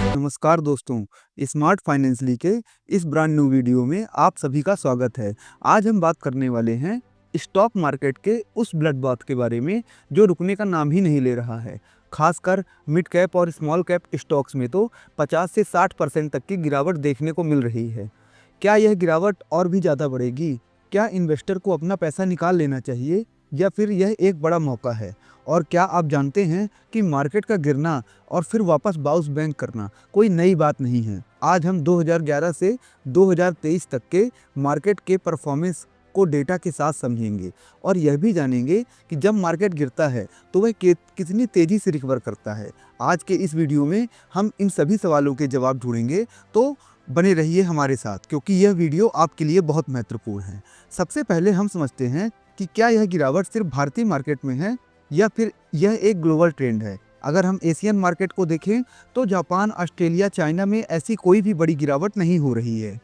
नमस्कार दोस्तों, स्मार्ट फाइनेंसली के इस ब्रांड न्यू वीडियो में आप सभी का स्वागत है। आज हम बात करने वाले हैं स्टॉक मार्केट के उस ब्लड बाथ के बारे में जो रुकने का नाम ही नहीं ले रहा है। खासकर मिड कैप और स्मॉल कैप स्टॉक्स में तो 50 से 60% तक की गिरावट देखने को मिल रही है। क्या यह गिरावट और भी ज़्यादा बढ़ेगी? क्या इन्वेस्टर को अपना पैसा निकाल लेना चाहिए या फिर यह एक बड़ा मौका है? और क्या आप जानते हैं कि मार्केट का गिरना और फिर वापस बाउंस बैक करना कोई नई बात नहीं है। आज हम 2011 से 2023 तक के मार्केट के परफॉर्मेंस को डेटा के साथ समझेंगे और यह भी जानेंगे कि जब मार्केट गिरता है तो वह कितनी तेज़ी से रिकवर करता है। आज के इस वीडियो में हम इन सभी सवालों के जवाब ढूंढेंगे, तो बने रहिए हमारे साथ क्योंकि यह वीडियो आपके लिए बहुत महत्वपूर्ण है। सबसे पहले हम समझते हैं कि क्या यह गिरावट सिर्फ भारतीय मार्केट में है या फिर यह एक ग्लोबल ट्रेंड है। अगर हम एशियन मार्केट को देखें तो जापान, ऑस्ट्रेलिया, चाइना में ऐसी कोई भी बड़ी गिरावट नहीं हो रही है।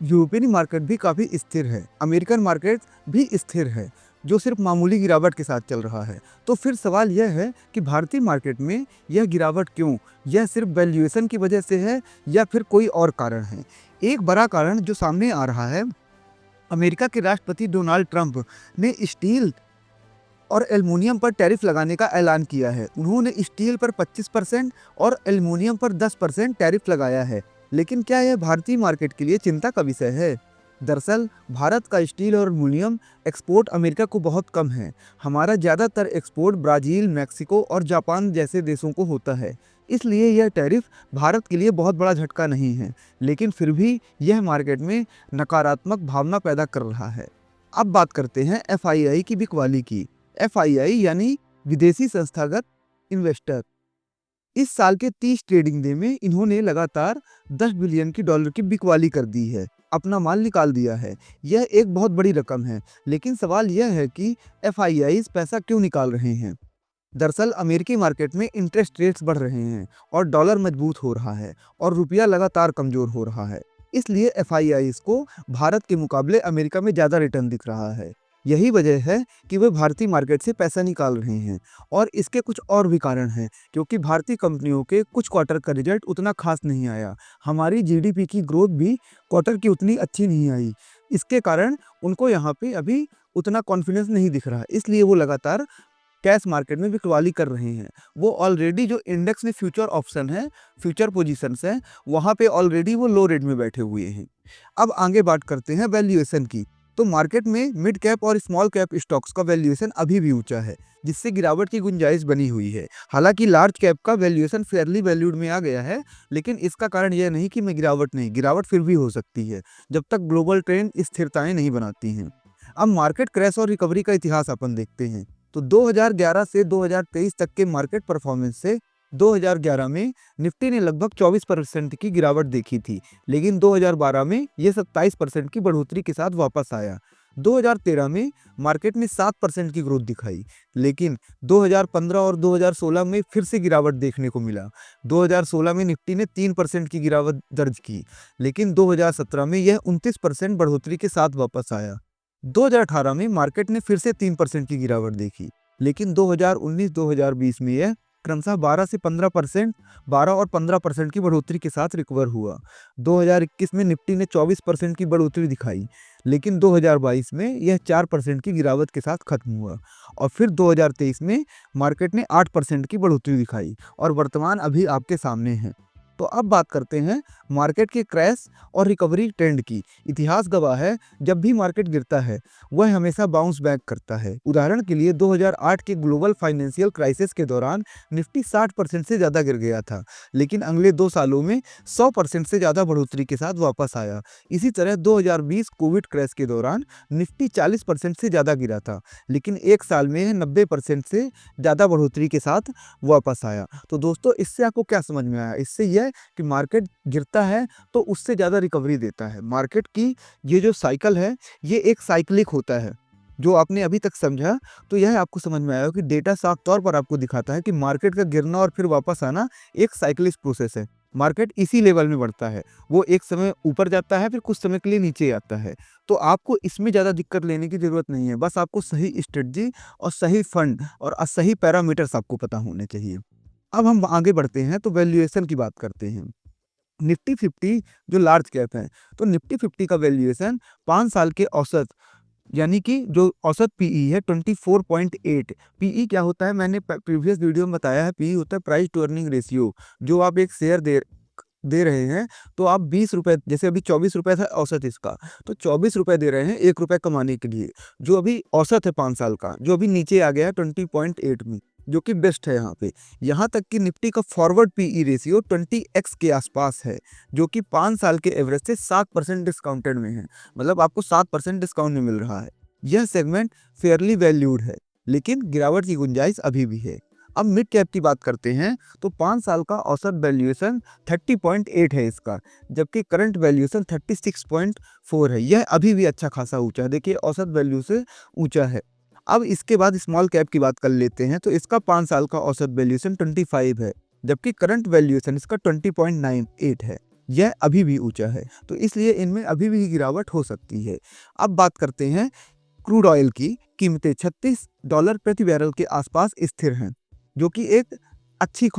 यूरोपियन मार्केट भी काफ़ी स्थिर है, अमेरिकन मार्केट भी स्थिर है, जो सिर्फ मामूली गिरावट के साथ चल रहा है। तो फिर सवाल यह है कि भारतीय मार्केट में यह गिरावट क्यों? यह सिर्फ वैल्यूएशन की वजह से है या फिर कोई और कारण है? एक बड़ा कारण जो सामने आ रहा है, अमेरिका के राष्ट्रपति डोनाल्ड ट्रंप ने स्टील और एल्युमिनियम पर टैरिफ लगाने का ऐलान किया है। उन्होंने स्टील पर 25% और एल्युमिनियम पर 10% टैरिफ लगाया है। लेकिन क्या यह भारतीय मार्केट के लिए चिंता का विषय है? दरअसल भारत का स्टील और एल्युमिनियम एक्सपोर्ट अमेरिका को बहुत कम है। हमारा ज़्यादातर एक्सपोर्ट ब्राज़ील, मैक्सिको और जापान जैसे देशों को होता है। इसलिए यह टैरिफ भारत के लिए बहुत बड़ा झटका नहीं है, लेकिन फिर भी यह मार्केट में नकारात्मक भावना पैदा कर रहा है। अब बात करते हैं एफआईआई की बिकवाली की। एफआईआई यानी विदेशी संस्थागत इन्वेस्टर। इस साल के 30 ट्रेडिंग डे में इन्होंने लगातार 10 बिलियन की डॉलर की बिकवाली कर दी है, अपना माल निकाल दिया है। यह एक बहुत बड़ी रकम है, लेकिन सवाल यह है कि एफआईआई पैसा क्यों निकाल रहे हैं? दरअसल अमेरिकी मार्केट में इंटरेस्ट रेट्स बढ़ रहे हैं और डॉलर मजबूत हो रहा है और रुपया लगातार कमजोर हो रहा है। इसलिए एफआईआई को भारत के मुकाबले अमेरिका में ज़्यादा रिटर्न दिख रहा है। यही वजह है कि वे भारतीय मार्केट से पैसा निकाल रहे हैं। और इसके कुछ और भी कारण हैं, क्योंकि भारतीय कंपनियों के कुछ क्वार्टर का रिजल्ट उतना खास नहीं आया। हमारी जीडीपी की ग्रोथ भी क्वार्टर की उतनी अच्छी नहीं आई। इसके कारण उनको यहाँ पे अभी उतना कॉन्फिडेंस नहीं दिख रहा, इसलिए वो लगातार कैश मार्केट में बिकवाली कर रहे हैं। वो ऑलरेडी जो इंडेक्स में फ्यूचर ऑप्शन है, फ्यूचर पोजीशंस हैं, वहाँ पे ऑलरेडी वो लो रेट में बैठे हुए हैं। अब आगे बात करते हैं वैल्यूएशन की। तो मार्केट में मिड कैप और स्मॉल कैप स्टॉक्स का वैल्यूएशन अभी भी ऊंचा है, जिससे गिरावट की गुंजाइश बनी हुई है। हालांकि लार्ज कैप का वैल्यूएशन फेयरली वैल्यूड में आ गया है, लेकिन इसका कारण यह नहीं कि गिरावट फिर भी हो सकती है, जब तक ग्लोबल ट्रेंड स्थिरताएं नहीं बनाती हैं। अब मार्केट क्रैश और रिकवरी का इतिहास अपन देखते हैं। तो 2011 से 2023 तक के मार्केट परफॉर्मेंस से 2011 में निफ्टी ने लगभग 24% की गिरावट देखी थी, लेकिन 2012 में यह 27% की बढ़ोतरी के साथ वापस आया। 2013 में मार्केट ने 7% की ग्रोथ दिखाई, लेकिन 2015 और 2016 में फिर से गिरावट देखने को मिला। 2016 में निफ्टी ने 3% की गिरावट दर्ज की, लेकिन 2017 में यह 29% बढ़ोतरी के साथ वापस आया। 2018 में मार्केट ने फिर से 3% की गिरावट देखी, लेकिन 2019-2020 में यह क्रमशः 12 और 15% की बढ़ोतरी के साथ रिकवर हुआ। 2021 में निफ्टी ने 24% की बढ़ोतरी दिखाई, लेकिन 2022 में यह 4% की गिरावट के साथ खत्म हुआ और फिर 2023 में मार्केट ने 8% की बढ़ोतरी दिखाई और वर्तमान अभी आपके सामने है। तो अब बात करते हैं मार्केट के क्रैश और रिकवरी ट्रेंड की। इतिहास गवाह है, जब भी मार्केट गिरता है वह हमेशा बाउंस बैक करता है। उदाहरण के लिए 2008 के ग्लोबल फाइनेंशियल क्राइसिस के दौरान निफ्टी 60% से ज़्यादा गिर गया था, लेकिन अगले 2 सालों में 100% से ज़्यादा बढ़ोतरी के साथ वापस आया। इसी तरह 2020 कोविड क्रैश के दौरान निफ्टी 40% से ज़्यादा गिरा था, लेकिन एक साल में 90% से ज़्यादा बढ़ोतरी के साथ वापस आया। तो दोस्तों, इससे आपको क्या समझ में आया? इससे यह कि मार्केट गिरता है तो उससे ज़्यादा रिकवरी देता है। मार्केट की ये जो साइकिल है, ये एक साइक्लिक होता है। जो आपने अभी तक समझा, तो यह आपको समझ में आया कि डेटा साफ तौर पर आपको दिखाता है कि मार्केट का गिरना और फिर वापस आना एक साइक्लिक प्रोसेस है। मार्केट इसी लेवल में बढ़ता है, वो एक समय ऊपर जाता है, फिर कुछ समय के लिए नीचे आता है। तो आपको इसमें ज़्यादा दिक्कत लेने की ज़रूरत नहीं है, बस आपको सही स्ट्रेटजी और सही फंड और सही पैरामीटर्स आपको पता होने चाहिए। अब हम आगे बढ़ते हैं तो वैल्यूएशन की बात करते हैं। निफ्टी 50 जो लार्ज कैप है, तो निफ्टी 50 का वैल्यूएशन 5 साल के औसत, यानी कि जो औसत पीई है 24.8। पीई क्या होता है, मैंने प्रीवियस वीडियो में बताया है। पीई होता है प्राइस टू अर्निंग रेशियो। जो आप एक शेयर दे दे रहे हैं, तो आप 20 रुपए, जैसे अभी 24 रुपए था औसत इसका, तो 24 रुपए दे रहे हैं 1 रुपए कमाने के लिए, जो अभी औसत है 5 साल का, जो अभी नीचे आ गया है 20.8 में, जो कि बेस्ट है यहाँ पे। यहाँ तक कि निफ्टी का फॉरवर्ड पीई रेशियो 20x के आसपास है, जो कि 5 साल के एवरेज से 7% डिस्काउंटेड में है। मतलब आपको 7% डिस्काउंट में मिल रहा है। यह सेगमेंट फेयरली वैल्यूड है, लेकिन गिरावट की गुंजाइश अभी भी है। अब मिड कैप की बात करते हैं, तो 5 साल का औसत वैल्यूएशन 30.8 है इसका, जबकि करंट वैल्यूएशन 36.4 है। यह अभी भी अच्छा खासा ऊंचा है, देखिए औसत वैल्यू से ऊंचा है। अब इसके बाद स्मॉल कैप की बात कर लेते हैं, तो इसका 5 साल का औसत वैल्यूएशन 25 है, जबकि करंट वैल्यूएशन इसका 20.98 है। यह अभी भी ऊंचा है, तो इसलिए इनमें अभी भी गिरावट हो सकती है। अब बात करते हैं क्रूड ऑयल की। कीमतें $36 प्रति बैरल के आसपास स्थिर हैं, जो कि एक अच्छी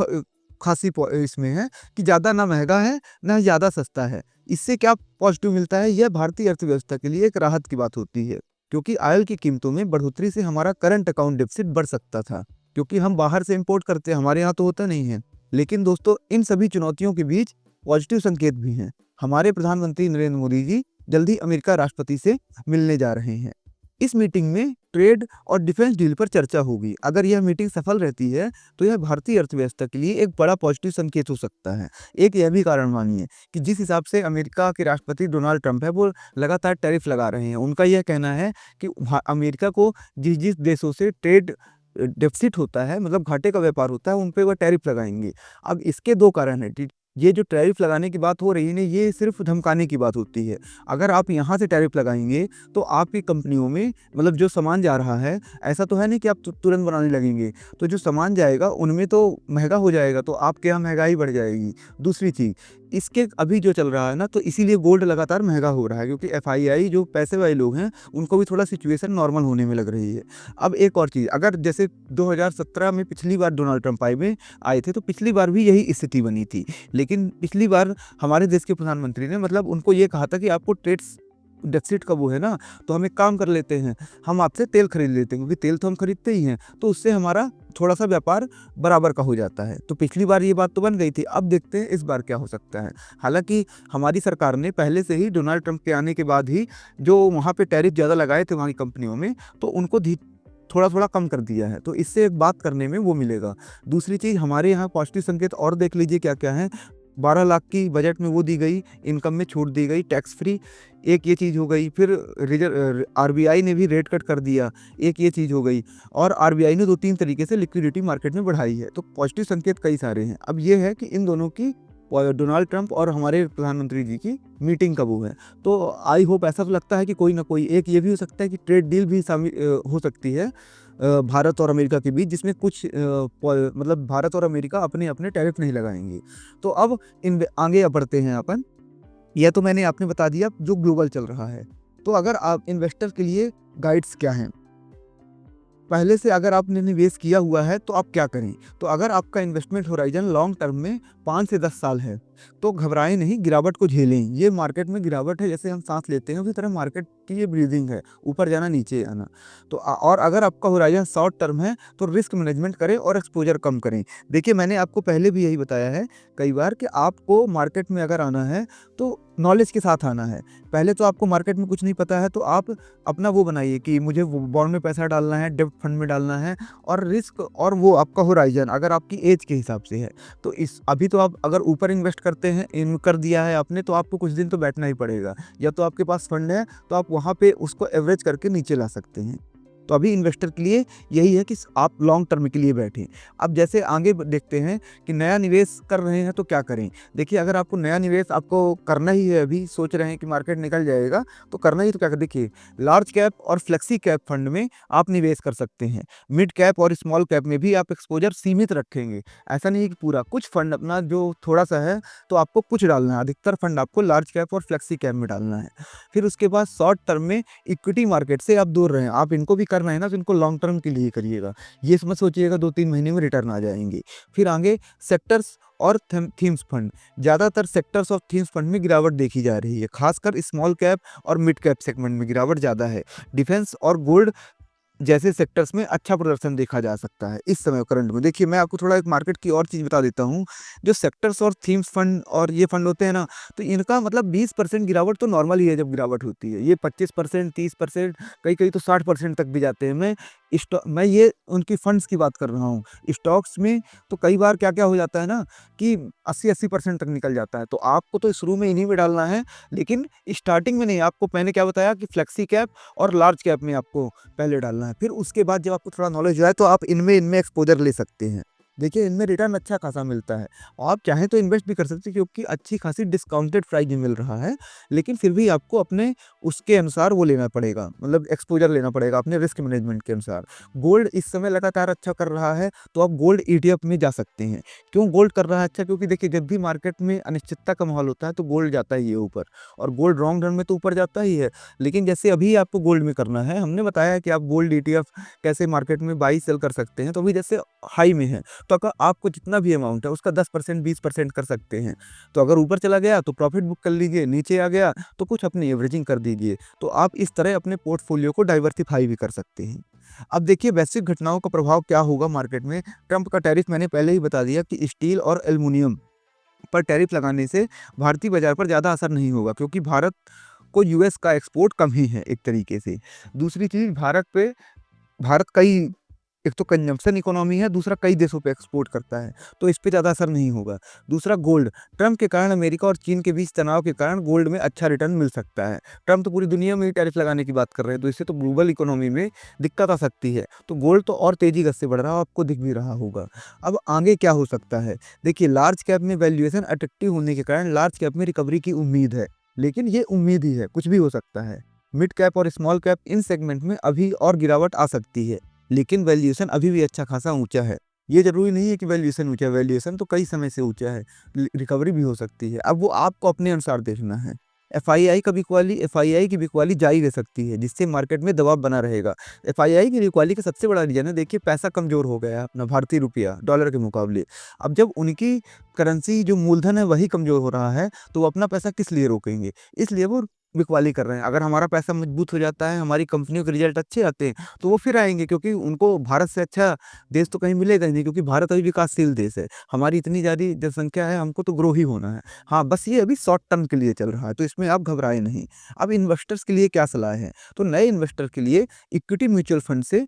खासी इसमें है कि ज़्यादा ना महंगा है ना ज़्यादा सस्ता है। इससे क्या पॉजिटिव मिलता है, यह भारतीय अर्थव्यवस्था के लिए एक राहत की बात होती है, क्योंकि ऑयल की कीमतों में बढ़ोतरी से हमारा करंट अकाउंट डेफिसिट बढ़ सकता था, क्योंकि हम बाहर से इंपोर्ट करते हैं, हमारे यहाँ तो होता नहीं है। लेकिन दोस्तों, इन सभी चुनौतियों के बीच पॉजिटिव संकेत भी हैं। हमारे प्रधानमंत्री नरेंद्र मोदी जी जल्दी अमेरिका राष्ट्रपति से मिलने जा रहे हैं। इस मीटिंग में ट्रेड और डिफेंस डील पर चर्चा होगी। अगर यह मीटिंग सफल रहती है, तो यह भारतीय अर्थव्यवस्था के लिए एक बड़ा पॉजिटिव संकेत हो सकता है। एक यह भी कारण मानिए कि जिस हिसाब से अमेरिका के राष्ट्रपति डोनाल्ड ट्रंप है, वो लगातार टैरिफ लगा रहे हैं। उनका यह कहना है कि अमेरिका को जिस जिस देशों से ट्रेड डेफिसिट होता है, मतलब घाटे का व्यापार होता है, उन पे वह टैरिफ लगाएंगे। अब इसके दो कारण है। ये जो टैरिफ लगाने की बात हो रही है ना, ये सिर्फ धमकाने की बात होती है। अगर आप यहाँ से टैरिफ लगाएंगे, तो आपकी कंपनियों में, मतलब जो सामान जा रहा है, ऐसा तो है नहीं कि आप तुरंत बनाने लगेंगे, तो जो सामान जाएगा उनमें तो महंगा हो जाएगा, तो आपके यहाँ महंगाई बढ़ जाएगी। दूसरी चीज़, इसके अभी जो चल रहा है ना, तो इसीलिए गोल्ड लगातार महंगा हो रहा है, क्योंकि एफआईआई जो पैसे वाले लोग हैं, उनको भी थोड़ा सिचुएशन नॉर्मल होने में लग रही है। अब एक और चीज़, अगर जैसे 2017 में पिछली बार डोनाल्ड ट्रंप आए थे, तो पिछली बार भी यही स्थिति बनी थी। लेकिन पिछली बार हमारे देश के प्रधानमंत्री ने, मतलब उनको ये कहा था कि आपको ट्रेड डेफिसिट का वो है ना, तो हम एक काम कर लेते हैं, हम आपसे तेल खरीद लेते हैं, क्योंकि तेल तो हम खरीदते ही हैं, तो उससे हमारा थोड़ा सा व्यापार बराबर का हो जाता है। तो पिछली बार ये बात तो बन गई थी। अब देखते हैं इस बार क्या हो सकता है। हालांकि हमारी सरकार ने पहले से ही डोनाल्ड ट्रंप के आने के बाद ही जो वहाँ पे टैरिफ ज़्यादा लगाए थे वहाँ की कंपनियों में, तो उनको थोड़ा थोड़ा कम कर दिया है, तो इससे एक बात करने में वो मिलेगा। दूसरी चीज़, हमारे यहाँ पॉजिटिव संकेत और देख लीजिए क्या क्या है। 12 लाख की बजट में वो दी गई, इनकम में छूट दी गई, टैक्स फ्री, एक ये चीज़ हो गई। फिर आरबीआई ने भी रेट कट कर दिया, एक ये चीज़ हो गई। और आरबीआई ने 2-3 तरीके से लिक्विडिटी मार्केट में बढ़ाई है। तो पॉजिटिव संकेत कई सारे हैं। अब ये है कि इन दोनों की, डोनाल्ड ट्रंप और हमारे प्रधानमंत्री जी की मीटिंग कब वो है। तो आई होप, ऐसा तो लगता है कि कोई ना कोई एक ये भी हो सकता है कि ट्रेड डील भी शामिल हो सकती है भारत और अमेरिका के बीच, जिसमें कुछ मतलब भारत और अमेरिका अपने अपने टैरिफ नहीं लगाएंगे। तो अब इन आगे बढ़ते हैं अपन। यह तो मैंने आपने बता दिया जो ग्लोबल चल रहा है। तो अगर आप इन्वेस्टर के लिए गाइड्स क्या हैं, पहले से अगर आपने निवेश किया हुआ है तो आप क्या करें। तो अगर आपका इन्वेस्टमेंट होराइजन लॉन्ग टर्म में 5 से 10 साल है, तो घबराएं नहीं, गिरावट को झेलें। ये मार्केट में गिरावट है, जैसे हम सांस लेते हैं उसी तरह मार्केट की ये ब्रीदिंग है, ऊपर जाना नीचे आना। तो और अगर आपका होराइजन शॉर्ट टर्म है, तो रिस्क मैनेजमेंट करें और एक्सपोजर कम करें। देखिए, मैंने आपको पहले भी यही बताया है कई बार कि आपको मार्केट में अगर आना है तो नॉलेज के साथ आना है। पहले तो आपको मार्केट में कुछ नहीं पता है, तो आप अपना वो बनाइए कि मुझे बॉन्ड में पैसा डालना है, डेब्ट फंड में डालना है, और रिस्क और वो आपका होराइजन अगर आपकी एज के हिसाब से है, तो इस अभी तो आप अगर ऊपर इन्वेस्ट करते हैं, इन कर दिया है आपने, तो आपको कुछ दिन तो बैठना ही पड़ेगा। या तो आपके पास फंड है तो आप वहाँ पे उसको एवरेज करके नीचे ला सकते हैं। तो अभी इन्वेस्टर के लिए यही है कि आप लॉन्ग टर्म के लिए बैठें। अब जैसे आगे देखते हैं कि नया निवेश कर रहे हैं तो क्या करें। देखिए, अगर आपको नया निवेश आपको करना ही है, अभी सोच रहे हैं कि मार्केट निकल जाएगा तो करना ही, तो क्या करें। देखिए, लार्ज कैप और फ्लेक्सी कैप फंड में आप निवेश कर सकते हैं। मिड कैप और स्मॉल कैप में भी आप एक्सपोजर सीमित रखेंगे। ऐसा नहीं है कि पूरा, कुछ फंड अपना जो थोड़ा सा है तो आपको कुछ डालना है, अधिकतर फंड आपको लार्ज कैप और फ्लेक्सी कैप में डालना है। फिर उसके बाद शॉर्ट टर्म में इक्विटी मार्केट से आप दूर रहें, आप इनको भी करना है ना तो इनको लॉन्ग टर्म के लिए करिएगा। ये मत सोचिएगा 2-3 महीने में रिटर्न आ जाएँगे। फिर आगे सेक्टर्स और थीम्स फंड। ज़्यादातर सेक्टर्स और थीम्स फंड में गिरावट देखी जा रही है, खासकर स्मॉल कैप और मिड कैप सेगमेंट में गिरावट ज़्यादा है। डिफेंस और गोल्ड जैसे सेक्टर्स में अच्छा प्रदर्शन देखा जा सकता है इस समय करंट में। देखिए, मैं आपको थोड़ा एक मार्केट की और चीज़ बता देता हूँ। जो सेक्टर्स और थीम्स फंड और ये फंड होते हैं ना, तो इनका मतलब 20% गिरावट तो नॉर्मल ही है जब गिरावट होती है। ये 25%, 30%, कई-कई तो 60% तक भी जाते हैं। मैं ये उनकी फंड्स की बात कर रहा हूँ। स्टॉक्स में तो कई बार क्या-क्या हो जाता है ना कि 80-80% तक निकल जाता है। तो आपको तो शुरू में इन्हीं में डालना है, लेकिन स्टार्टिंग में नहीं। आपको मैंने क्या बताया कि फ्लेक्सी कैप और लार्ज कैप में आपको पहले डालना है। फिर उसके बाद जब आपको थोड़ा नॉलेज हो जाए तो आप इनमें एक्सपोज़र ले सकते हैं। देखिए, इनमें रिटर्न अच्छा खासा मिलता है। आप चाहें तो इन्वेस्ट भी कर सकते हैं क्योंकि अच्छी खासी डिस्काउंटेड प्राइस में मिल रहा है। लेकिन फिर भी आपको अपने उसके अनुसार वो लेना पड़ेगा, मतलब एक्सपोज़र लेना पड़ेगा अपने रिस्क मैनेजमेंट के अनुसार। गोल्ड इस समय लगातार अच्छा कर रहा है, तो आप गोल्ड ईटीएफ में जा सकते हैं। क्यों गोल्ड कर रहा है अच्छा? क्योंकि देखिए, जब भी मार्केट में अनिश्चितता का माहौल होता है तो गोल्ड जाता ही है ऊपर, और गोल्ड लॉन्ग रन में तो ऊपर जाता ही है। लेकिन जैसे अभी आपको गोल्ड में करना है, हमने बताया है कि आप गोल्ड ईटीएफ कैसे मार्केट में बाई सेल कर सकते हैं। तो अभी जैसे हाई में है, तो अगर आपको जितना भी अमाउंट है उसका 10% 20% कर सकते हैं। तो अगर ऊपर चला गया तो प्रॉफिट बुक कर लीजिए, नीचे आ गया तो कुछ अपनी एवरेजिंग कर दीजिए। तो आप इस तरह अपने पोर्टफोलियो को डाइवर्सिफाई भी कर सकते हैं। अब देखिए, वैश्विक घटनाओं का प्रभाव क्या होगा मार्केट में। ट्रंप का टैरिफ मैंने पहले ही बता दिया कि स्टील और एल्युमिनियम पर टैरिफ लगाने से भारतीय बाजार पर ज़्यादा असर नहीं होगा, क्योंकि भारत को यूएस का एक्सपोर्ट कम ही है एक तरीके से। दूसरी चीज़, भारत कई एक तो कंजम्पशन इकोनॉमी है, दूसरा कई देशों पे एक्सपोर्ट करता है, तो इस पे ज़्यादा असर नहीं होगा। दूसरा, गोल्ड। ट्रंप के कारण अमेरिका और चीन के बीच तनाव के कारण गोल्ड में अच्छा रिटर्न मिल सकता है। ट्रंप तो पूरी दुनिया में ही टैरिफ लगाने की बात कर रहे हैं, तो इससे तो ग्लोबल इकोनॉमी में दिक्कत आ सकती है। तो गोल्ड तो और तेज़ी गति से बढ़ रहा है, आपको दिख भी रहा होगा। अब आगे क्या हो सकता है? देखिए, लार्ज कैप में वैल्यूएशन अट्रैक्टिव होने के कारण लार्ज कैप में रिकवरी की उम्मीद है, लेकिन ये उम्मीद ही है, कुछ भी हो सकता है। मिड कैप और स्मॉल कैप इन सेगमेंट में अभी और गिरावट आ सकती है, लेकिन वैल्यूएशन अभी भी अच्छा खासा ऊँचा है। ये ज़रूरी नहीं है कि वैल्यूएशन ऊँचा है, वैल्यूएशन तो कई समय से ऊँचा है, रिकवरी भी हो सकती है। अब वो आपको अपने अनुसार देखना है। एफआईआई की बिकवाली जारी रह सकती है, जिससे मार्केट में दबाव बना रहेगा। एफआईआई की बिकवाली का सबसे बड़ा रीज़न है, देखिए, पैसा कमज़ोर हो गया है अपना, भारतीय रुपया डॉलर के मुकाबले। अब जब उनकी करेंसी जो मूलधन है वही कमज़ोर हो रहा है, तो वो अपना पैसा किस लिए रोकेंगे? इसलिए वो बिकवाली कर रहे हैं। अगर हमारा पैसा मजबूत हो जाता है, हमारी कंपनियों के रिजल्ट अच्छे आते हैं, तो वो फिर आएँगे, क्योंकि उनको भारत से अच्छा देश तो कहीं मिलेगा ही नहीं, क्योंकि भारत अभी विकासशील देश है। हमारी इतनी ज़्यादा जनसंख्या है, हमको तो ग्रो ही होना है। हाँ, बस ये अभी शॉर्ट टर्म के लिए चल रहा है, तो इसमें आप घबराएँ नहीं। अब इन्वेस्टर्स के लिए क्या सलाह है? तो नए इन्वेस्टर के लिए इक्विटी म्यूचुअल फंड से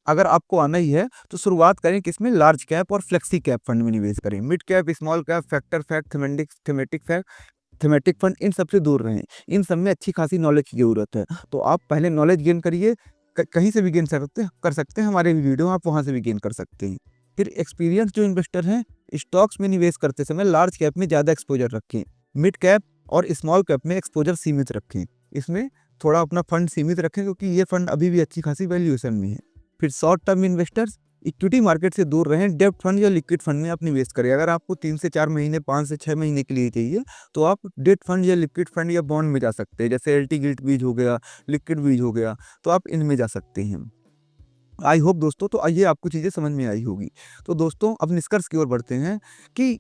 अगर आपको आना ही है, तो शुरुआत करें किसमें? लार्ज कैप और फ्लेक्सी कैप फंड में निवेश करें। Mid cap, small cap, factor fact, thematic fund, इन सबसे दूर रहें। इन सब में अच्छी खासी नॉलेज की ज़रूरत है। तो आप पहले नॉलेज गेन करिए, कहीं से भी गेन कर सकते हैं, हमारे वीडियो आप वहाँ से भी गेन कर सकते हैं। फिर एक्सपीरियंस जो इन्वेस्टर हैं, स्टॉक्स में निवेश करते समय लार्ज कैप में ज़्यादा एक्सपोजर रखें, मिड कैप और स्मॉल कैप में एक्सपोजर सीमित रखें। इसमें थोड़ा अपना फंड सीमित रखें, क्योंकि ये फंड अभी भी अच्छी खासी वैल्यूएशन में है। फिर short term investors, equity market से दूर रहें, डेब्ट फंड या लिक्विड फंड में आप निवेश करें। अगर आपको 3 से 4 महीने, 5 से 6 महीने के लिए चाहिए, तो आप डेब्ट फंड या लिक्विड फंड या बॉन्ड में जा सकते हैं, जैसे एलटी गिल्ट बीज हो गया, लिक्विड बीज हो गया, तो आप इनमें जा सकते हैं। आई होप दोस्तों, तो ये आपको चीज़ें समझ में आई होगी। तो दोस्तों, अब निष्कर्ष की ओर बढ़ते हैं कि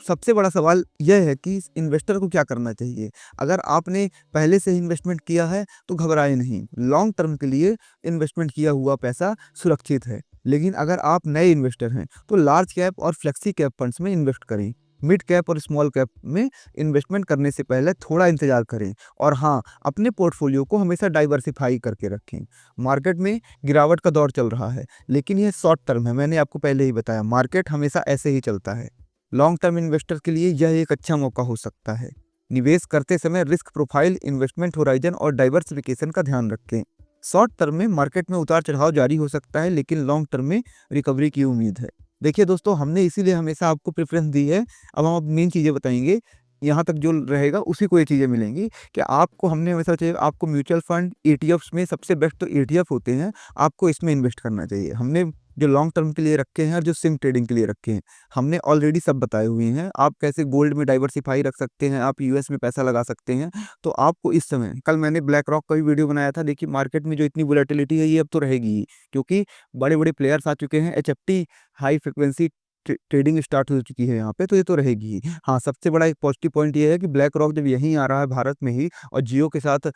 सबसे बड़ा सवाल यह है कि इन्वेस्टर को क्या करना चाहिए। अगर आपने पहले से ही इन्वेस्टमेंट किया है तो घबराएं नहीं। लॉन्ग टर्म के लिए इन्वेस्टमेंट किया हुआ पैसा सुरक्षित है। लेकिन अगर आप नए इन्वेस्टर हैं तो लार्ज कैप और फ्लेक्सी कैप फंड्स में इन्वेस्ट करें। मिड कैप और स्मॉल कैप में इन्वेस्टमेंट करने से पहले थोड़ा इंतजार करें, और हाँ, अपने पोर्टफोलियो को हमेशा डाइवर्सिफाई करके रखें। मार्केट में गिरावट का दौर चल रहा है, लेकिन यह शॉर्ट टर्म है। मैंने आपको पहले ही बताया, मार्केट हमेशा ऐसे ही चलता है। लॉन्ग टर्म इन्वेस्टर के लिए यह एक अच्छा मौका हो सकता है। निवेश करते समय रिस्क प्रोफाइल, इन्वेस्टमेंट होराइजन और डाइवर्सिफिकेशन का ध्यान रखें। शॉर्ट टर्म में मार्केट में उतार चढ़ाव जारी हो सकता है, लेकिन लॉन्ग टर्म में रिकवरी की उम्मीद है। देखिए दोस्तों, हमने इसीलिए हमेशा आपको प्रेफरेंस दी है। अब हम मेन चीज़ें बताएंगे, यहाँ तक जो रहेगा उसी को ये चीज़ें मिलेंगी कि आपको हमने हमेशा चाहिए, आपको म्यूचुअल फंड, ईटीएफ्स में सबसे बेस्ट तो ईटीएफ होते हैं, आपको इसमें इन्वेस्ट करना चाहिए। हमने जो लॉन्ग टर्म के लिए रखे हैं और जो स्विंग ट्रेडिंग के लिए रखे हैं। हमने ऑलरेडी सब बताए हुए हैं, आप कैसे गोल्ड में डाइवर्सिफाई रख सकते हैं, आप यूएस में पैसा लगा सकते हैं। तो आपको इस समय, कल मैंने ब्लैक रॉक का भी वीडियो बनाया था, देखिए मार्केट में जो इतनी वोलेटिलिटी है ये अब तो रहेगी ही, क्योंकि बड़े बड़े प्लेयर्स आ चुके हैं, एचएफटी हाई फ्रिक्वेंसी ट्रेडिंग स्टार्ट हो चुकी है यहाँ पे, तो ये तो रहेगी ही। हाँ, सबसे बड़ा एक पॉजिटिव पॉइंट ये है कि ब्लैक रॉक जब यहीं आ रहा है भारत में ही, और जियो के साथ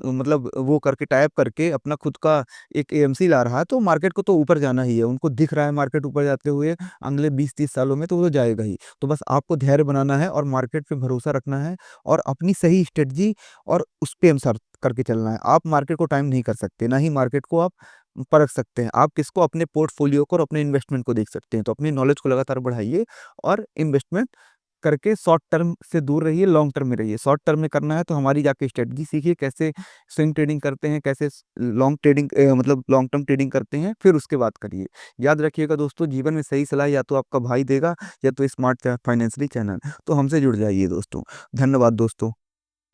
मतलब वो करके टाइप करके अपना खुद का एक एएमसी ला रहा है, तो मार्केट को तो ऊपर जाना ही है, उनको दिख रहा है मार्केट ऊपर जाते हुए अगले 20-30 सालों में, तो वो तो जाएगा ही। तो बस आपको धैर्य बनाना है और मार्केट पे भरोसा रखना है और अपनी सही स्ट्रेटजी और उस पे अनुसार करके चलना है। आप मार्केट को टाइम नहीं कर सकते, ना ही मार्केट को आप परख सकते हैं। आप किसको, अपने पोर्टफोलियो को और अपने इन्वेस्टमेंट को देख सकते हैं। तो अपनी नॉलेज को लगातार बढ़ाइए और इन्वेस्टमेंट करके शॉर्ट टर्म से दूर रहिए, लॉन्ग टर्म में रहिए। शॉर्ट टर्म में करना है तो हमारी जाके स्ट्रेटजी सीखिए, कैसे स्विंग ट्रेडिंग करते हैं, कैसे लॉन्ग ट्रेडिंग मतलब लॉन्ग टर्म ट्रेडिंग करते हैं, फिर उसके बाद करिए। याद रखिएगा दोस्तों, जीवन में सही सलाह या तो आपका भाई देगा या तो स्मार्ट फाइनेंशियली चैनल। तो हमसे जुड़ जाइए दोस्तों। धन्यवाद दोस्तों।